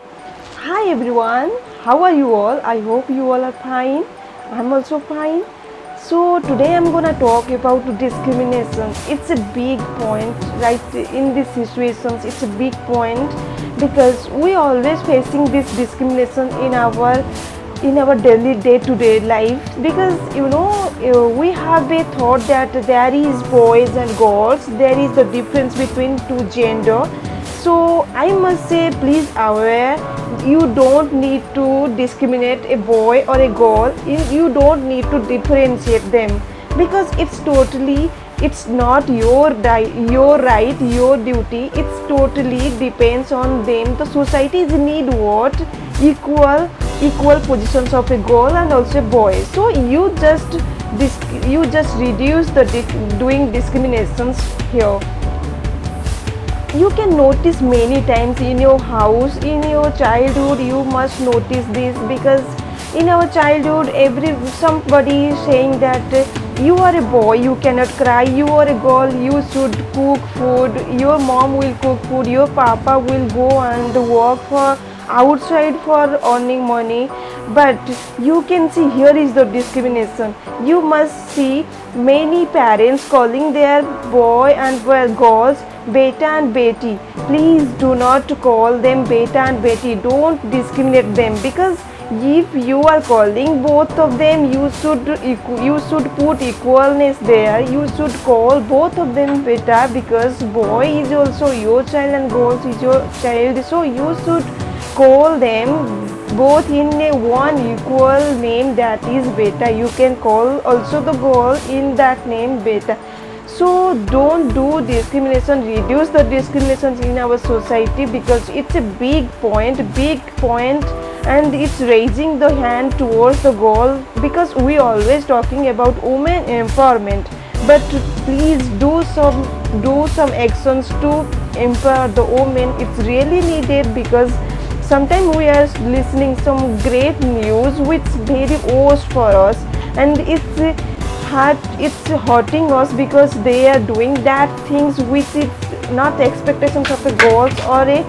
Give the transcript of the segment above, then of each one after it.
Hi everyone, how are you all? I hope you all are fine. I'm also fine. So today I'm gonna talk about discrimination. It's a big point, right? In these situations, it's a big point because we always facing this discrimination in our daily day-to-day life. Because we have a thought that there is boys and girls, there is the difference between two gender. So I must say, please aware, you don't need to discriminate a boy or a girl. You don't need to differentiate them because it's not your right, your duty. It's totally depends on them. The societies need what? Equal positions of a girl and also a boy. So you just reduce the doing discriminations here. You can notice many times in your house, in your childhood. You must notice this because in our childhood somebody is saying that you are a boy, you cannot cry. You are a girl, you should cook food. Your mom will cook food, your papa will go and work for outside for earning money. But you can see, here is the discrimination. You must see many parents calling their boy and girls beta and beti. Please do not call them beta and beti. Don't discriminate them, because if you are calling both of them, you should put equalness there. You should call both of them beta, because boy is also your child and girls is your child. So you should call them both in a one equal name, that is beta. You can call also the girl in that name beta. So don't do discrimination, reduce the discriminations in our society, because it's a big point, and it's raising the hand towards the goal, because we always talking about women empowerment. But please do some actions to empower the women. It's really needed, because sometimes we are listening some great news which very worst for us, and it's hurting us, because they are doing that things which is not expectations of a girls or a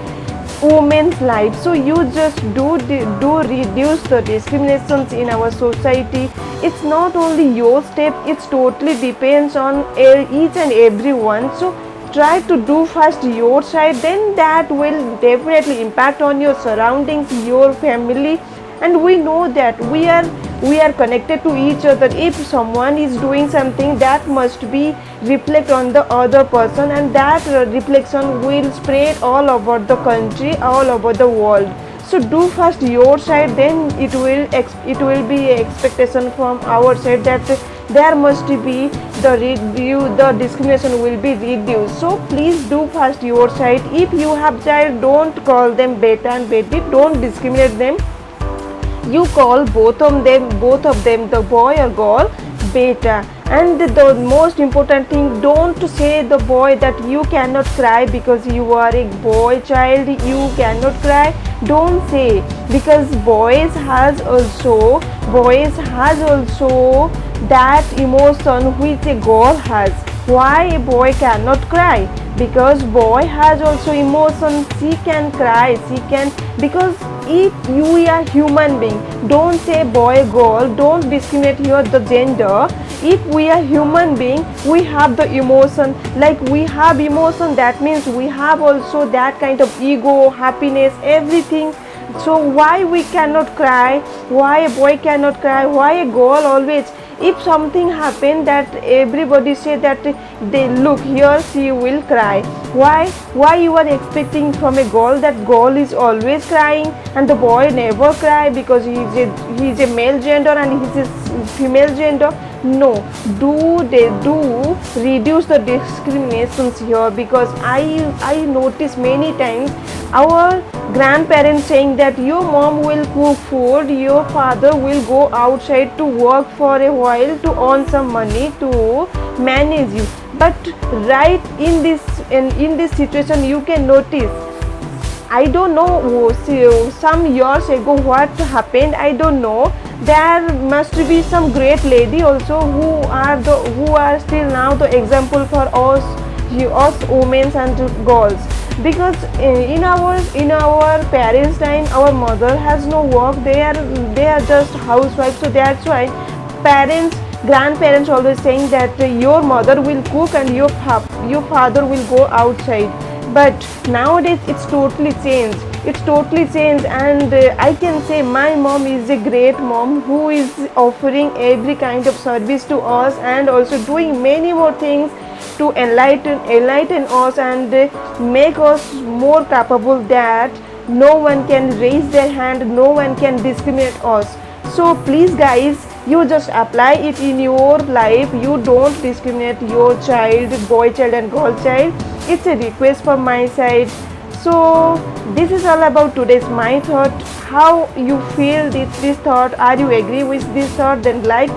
woman's life. So you just do reduce the discriminations in our society. It's not only your step, it's totally depends on each and everyone. So try to do first your side, then that will definitely impact on your surroundings, your family. And we know that we are connected to each other. If someone is doing something, that must be reflect on the other person, and that reflection will spread all over the country, all over the world. So do first your side, then it will be a expectation from our side that there must be the discrimination will be reduced. So please do first your side. If you have child, don't call them beta and baby, don't discriminate them. You call both of them, the boy or girl, beta. And the most important thing, don't say the boy that you cannot cry because you are a boy child, you cannot cry. Don't say, because boys has also that emotion which a girl has. Why a boy cannot cry? Because boy has also emotion. She can cry, because if you are human being, don't say boy girl, don't discriminate here the gender. If we are human being, we have the emotion. Like we have emotion, that means we have also that kind of ego, happiness, everything. So why we cannot cry? Why a boy cannot cry? Why a girl always? If something happened, that everybody say that they look here, she will cry. Why you are expecting from a girl that girl is always crying and the boy never cry because he is a male gender and he is a female gender? No, do reduce the discriminations here, because I notice many times our grandparents saying that your mom will cook food, your father will go outside to work for a while to earn some money to manage you. But right in this situation, you can notice, I don't know, some years ago what happened, I don't know. There must be some great lady also who are still now the example for us women and girls. because in our parents time our mother has no work, they are just housewives, so that's why parents grandparents always saying that your mother will cook and your father will go outside. But nowadays it's totally changed, and I can say my mom is a great mom who is offering every kind of service to us and also doing many more things to enlighten us and make us more capable, that no one can raise their hand, no one can discriminate us. So please guys, you just apply it in your life, you don't discriminate your child, boy child and girl child. It's a request from my side. So this is all about today's my thought. How you feel this thought? Are you agree with this thought? Then like,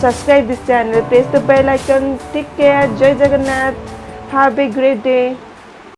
subscribe this channel, press the bell icon. Take care. Jai Jagannath. Have a great day.